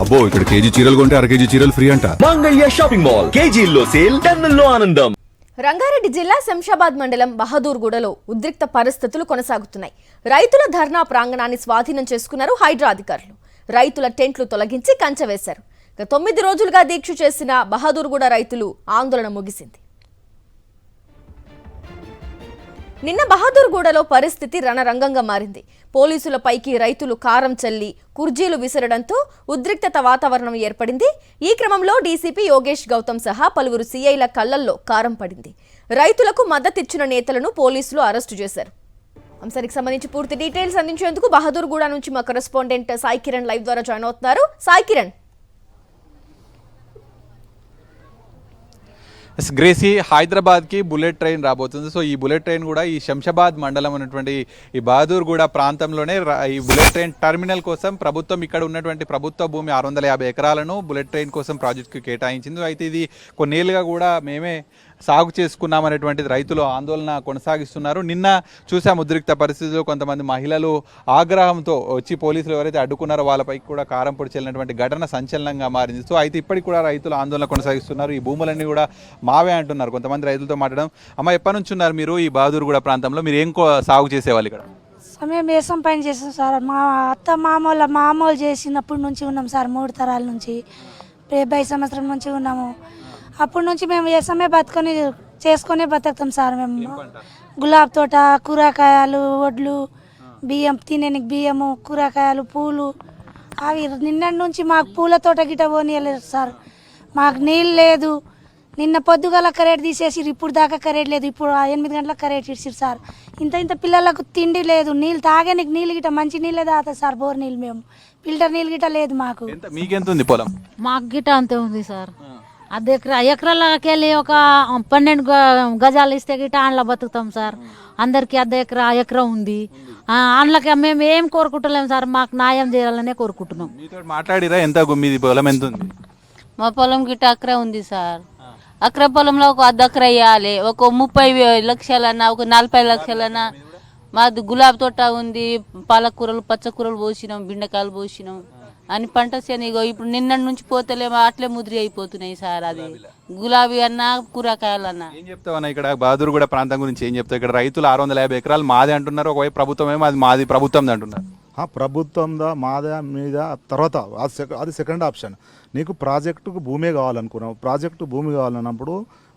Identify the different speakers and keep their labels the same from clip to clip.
Speaker 1: అబ్బో ఇక్కడ కేజీ చీరలు కొంటే అర కేజీ చీరలు ఫ్రీ అంట.
Speaker 2: మంగళ్య షాపింగ్ మాల్ కేజీల్లో సేల్ టన్నుల్లో ఆనందం.
Speaker 3: రంగారెడ్డి జిల్లా శంషాబాద్ మండలం బహదూర్గూడలో ఉద్రిక్త పరిస్థితులు కొనసాగుతున్నాయి. రైతుల ధర్నా ప్రాంగణాన్ని స్వాధీనం చేసుకున్నారు హైడ్రా అధికారులు. రైతుల టెంట్లు తొలగించి కంచె వేశారు. 9 రోజులుగా దీక్ష చేసిన బహదూర్గూడ రైతులు ఆందోళన ముగిసింది. నిన్న బహదూర్గూడలో పరిస్థితి రణరంగంగా మారింది. పోలీసులపైకి రైతులు కారం చల్లి కుర్జీలు విసరడంతో ఉద్రిక్తత వాతావరణం ఏర్పడింది. ఈ క్రమంలో డీసీపీ యోగేష్ గౌతమ్ సహా పలువురు సీఐల కళ్లల్లో కారం పడింది. రైతులకు మద్దతిచ్చిన నేతలను పోలీసులు అరెస్టు చేశారు. అంశానికి సంబంధించి పూర్తి డీటెయిల్స్ అందించేందుకు బహదూర్గూడ నుంచి మా కరెస్పాండెంట్ సాయి కిరణ్ లైవ్ ద్వారా జాయిన్ అవుతున్నారు. సాయి కిరణ్,
Speaker 4: గ్రేసీ, హైదరాబాద్కి బుల్లెట్ ట్రైన్ రాబోతుంది. సో ఈ బుల్లెట్ ట్రైన్ కూడా ఈ శంషాబాద్ మండలం ఉన్నటువంటి ఈ బహదూర్గూడ ప్రాంతంలోనే ఈ బుల్లెట్ ట్రైన్ టర్మినల్ కోసం ప్రభుత్వం ఇక్కడ ఉన్నటువంటి ప్రభుత్వ భూమి 650 ఎకరాలను బుల్లెట్ ట్రైన్ కోసం ప్రాజెక్టుకి కేటాయించింది. అయితే ఇది కొన్నేళ్ళుగా కూడా మేమే సాగు చేసుకున్నామనేటువంటిది రైతులు ఆందోళన కొనసాగిస్తున్నారు. నిన్న చూసాం ఉద్రిక్త పరిస్థితుల్లో కొంతమంది మహిళలు ఆగ్రహంతో వచ్చి పోలీసులు ఎవరైతే అడ్డుకున్నారో వాళ్ళపైకి కూడా కారం పొడి చెల్లినటువంటి ఘటన సంచలనంగా మారింది. సో అయితే ఇప్పటికి కూడా రైతులు ఆందోళన కొనసాగిస్తున్నారు. ఈ భూములన్నీ కూడా మావే అంటున్నారు. కొంతమంది రైతులతో మాట్లాడడం. అమ్మ, ఎప్పటి నుంచి ఉన్నారు మీరు ఈ బహదూర్గూడ ప్రాంతంలో? మీరు ఏం సాగు చేసేవాళ్ళు ఇక్కడ?
Speaker 5: మేము వ్యవసాయం పని చేస్తాం సార్. మా అత్త మామూలు చేసినప్పటి నుంచి ఉన్నాం సార్. 3 తరాల నుంచి 70 సంవత్సరం నుంచి ఉన్నాము. అప్పటి నుంచి మేము వ్యవసాయమే చేసుకొని బతుకుతాం సార్. మేము గులాబ్ తోట, కూరగాయలు, వడ్లు, బియ్యం, తినేనికి బియ్యము, కూరగాయలు, పూలు, అవి నిన్నటి నుంచి మాకు పూల తోట గిట్ట పోనీయలేదు సార్. మాకు నీళ్ళు లేదు. నిన్న పొద్దుగల కరెంట్ తీసేసి ఇప్పుడు దాకా కరెంట్ లేదు. ఇప్పుడు 8 గంటలకు కరెంట్ ఇచ్చారు సార్. ఇంత పిల్లలకు తిండి లేదు. నీళ్ళు తాగడానికి నీళ్ళు గిట్ట మంచి నీళ్ళే తాగుతాయి సార్. బోర్ నీళ్ళు, మేము ఫిల్టర్ నీళ్ళు గిట్ట లేదు మాకు.
Speaker 4: మీకెంత ఉంది పొలం?
Speaker 6: మాకు గిట్ట అంతే ఉంది సార్. అది ఎకరాలకి వెళ్ళి ఒక 12 గజాలు ఇస్తే గిట్ట ఆండ్ల బతుకుతాం సార్. అందరికి ఎకరా ఉంది. ఆండ్లకి మేము ఏం కోరుకుంటలేము సార్. మాకు న్యాయం చేయాలనే కోరుకుంటున్నాం.
Speaker 4: మీతో మాట్లాడిరా? ఎంత మీది పొలం ఎంత ఉంది?
Speaker 7: మా పొలం గిట్ట అక్కడే ఉంది సార్. అక్కడే పొలంలో ఒక 1/2 ఎకరా వేయాలి. ఒక 30 లక్షలన్నా, ఒక 40 లక్షలన్నా. మాది గులాబీ తోట ఉంది. పాలకూరలు, పచ్చకూరలు పోసినాం, బెండకాయలు పోసినాం. అని పంట చేనిగో ఇప్పుడు నిన్న నుంచి పోతలేమో అట్లే ముద్రి అయిపోతున్నాయి సార్. అది గులాబీ అన్నా, కూరగాయలు అన్నా.
Speaker 4: ఏం చెప్తావన్నా ఇక్కడ బహదూర్గూడ ప్రాంతం గురించి ఏం చెప్తావు? ఇక్కడ రైతులు 650 ఎకరాలు మాదే అంటున్నారు. ఒకవైపు ప్రభుత్వం ఏమో అది మాది ప్రభుత్వం అంటున్నారు.
Speaker 8: ప్రభుత్వందా మాదా మీద తర్వాత అది సెకండ్ ఆప్షన్. నీకు ప్రాజెక్టుకు భూమే కావాలనుకున్నావు. ప్రాజెక్టు భూమి కావాలన్నప్పుడు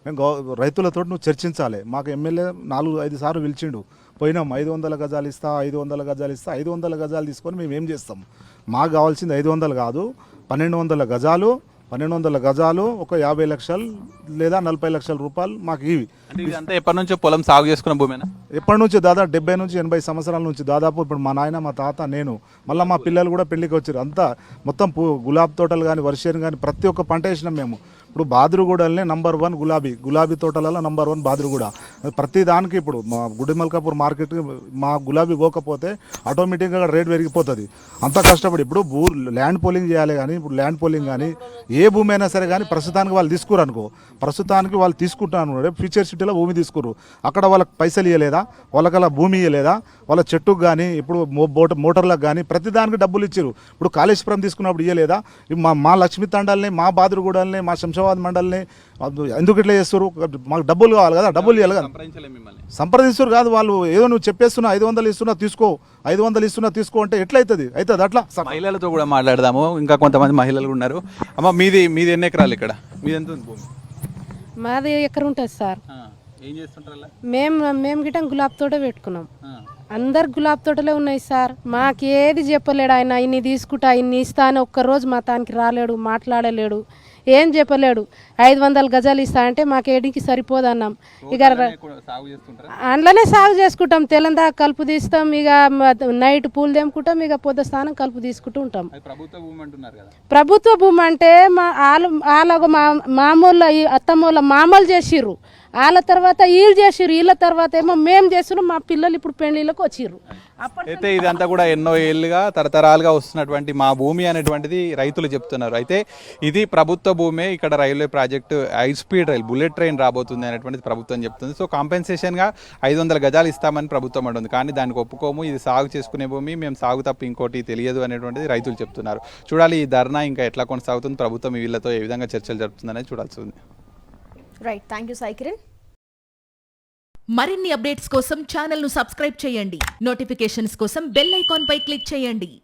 Speaker 8: మేము రైతులతో నువ్వు చర్చించాలి. మాకు ఎమ్మెల్యే 4-5 సార్లు పిలిచిండు. పోయినాం. 500 గజాలు ఇస్తా, 500 గజాలు ఇస్తా. 500 గజాలు తీసుకొని మేము ఏం చేస్తాం? మాకు కావాల్సింది 500 కాదు, 1200 గజాలు. 1200 గజాలు ఒక 50 లక్షలు లేదా 40 లక్షల రూపాయలు మాకు ఇవి.
Speaker 4: అంటే ఎప్పటి నుంచో పొలం సాగు చేసుకున్న భూమేనా?
Speaker 8: ఎప్పటి నుంచి? దాదాపు 70 నుంచి 80 సంవత్సరాల నుంచి. దాదాపు ఇప్పుడు మా నాయన, మా తాత, నేను, మళ్ళీ మా పిల్లలు కూడా పెళ్లికి వచ్చారు. అంతా మొత్తం గులాబీ తోటలు కానీ, వర్షేరు కానీ ప్రతి ఒక్క పంట వేసినాం మేము. ఇప్పుడు బాదురుగూడలనే నంబర్ 1 గులాబీ తోటలలో నంబర్ 1 బాదురుగూడ. ప్రతి దానికి ఇప్పుడు మా గుడిమల్కాపూర్ మార్కెట్కి మా గులాబీ పోకపోతే ఆటోమేటిక్గా రేట్ పెరిగిపోతుంది. అంత కష్టపడి ఇప్పుడు ల్యాండ్ పోలింగ్ చేయాలి. కానీ ఇప్పుడు ల్యాండ్ పోలింగ్ కానీ ఏ భూమి అయినా సరే కానీ ప్రస్తుతానికి వాళ్ళు తీసుకురు అనుకో, ప్రస్తుతానికి వాళ్ళు తీసుకుంటాను. రేపు ఫ్యూచర్ సిటీలో భూమి తీసుకురు. అక్కడ వాళ్ళకి పైసలు ఇవ్వలేదా? వాళ్ళకి అలా భూమి ఇవ్వలేదా? వాళ్ళ చెట్టుకు కానీ, ఇప్పుడు మోటార్లకు కానీ ప్రతి దానికి డబ్బులు ఇచ్చారు. ఇప్పుడు కాళేశ్వరం తీసుకున్నప్పుడు ఇవ్వలేదా? మా లక్ష్మీ తండాలని, మా బాదురుగూడల్ని, మా శంషాబాద్ మండలిని ఎందుకు ఇట్లా చేస్తారు? మాకు డబ్బులు కావాలి కదా, డబ్బులు ఇవ్వాలి కదా. సంప్రదిస్తారు కాదు వాళ్ళు. ఏదో నువ్వు చెప్పేస్తున్నా 500 ఇస్తున్నా తీసుకో, 500 ఇస్తున్నా తీసుకో అంటే ఎట్లయితుంది? అవుతుంది అట్లా.
Speaker 4: మహిళలతో కూడా మాట్లాడదాము. ఇంకా కొంతమంది మహిళలు ఉన్నారు. అమ్మ, మీది ఎన్ని ఎకరాలు? ఇక్కడ మీది ఎంత ఉంది భూమి?
Speaker 9: మాది ఎకరం ఉంటుంది సార్.
Speaker 4: ఏం చేస్తుంటారు?
Speaker 9: మేము గిట్ట గులాబీ తోట పెట్టుకున్నాం. అందరు గులాబీ తోటలే ఉన్నాయి సార్. మాకు ఏది చెప్పలేడు ఆయన. ఇన్ని తీసుకుంటా, ఇన్ని ఇస్తా అని ఒక్కరోజు మా తానికి రాలేడు, మాట్లాడలేడు, ఏం చెప్పలేడు. 500 గజాలు ఇస్తా అంటే మాకు ఏడికి సరిపోదన్నాం. ఇక అందులోనే సాగు చేసుకుంటాం. తెలందా కలుపు తీస్తాం. ఇక నైట్ పూలు తెంపుకుంటాం. ఇక పొద్దు స్నానం కలుపు తీసుకుంటూ ఉంటాం. ప్రభుత్వ భూమి అంటే మామూలు అత్తమ్మూల మామూలు చేసిర్రు. వాళ్ళ తర్వాత వీళ్ళు చేసిర్రు, వీళ్ళ తర్వాత ఏమో మేము చేస్తున్నాం, మా పిల్లలు ఇప్పుడు పెళ్లిళ్ళకి వచ్చిర్రు.
Speaker 4: అయితే ఇదంతా కూడా ఎన్నో ఏళ్ళుగా తరతరాలుగా వస్తున్నటువంటి మా భూమి అనేటువంటిది రైతులు చెప్తున్నారు. అయితే ఇది ప్రభుత్వ భూమే, ఇక్కడ railway project high speed rail bullet train రాబోతుంది అనేటువంటిది ప్రభుత్వం చెప్తుంది. సో కాంపెన్సేషన్గా 500 గజాలు ఇస్తామని ప్రభుత్వం అంటుంది. కానీ దానికి ఒప్పుకోము, ఇది సాగు చేసుకునే భూమి, మేము సాగు తప్ప ఇంకోటి తెలియదు అనేటువంటిది రైతులు చెప్తున్నారు. చూడాలి ఈ ధర్నా ఇంకా ఎట్లా కొనసాగుతుంది, ప్రభుత్వం వీళ్ళతో ఏ విధంగా చర్చలు జరుపుతుందనేది చూడాల్సి ఉంది.
Speaker 3: Right, thank you Sai Kiran.
Speaker 10: మరిన్ని అప్డేట్స్ కోసం ఛానల్ను సబ్స్క్రైబ్ చేయండి. నోటిఫికేషన్స్ కోసం బెల్ ఐకాన్ పై క్లిక్ చేయండి.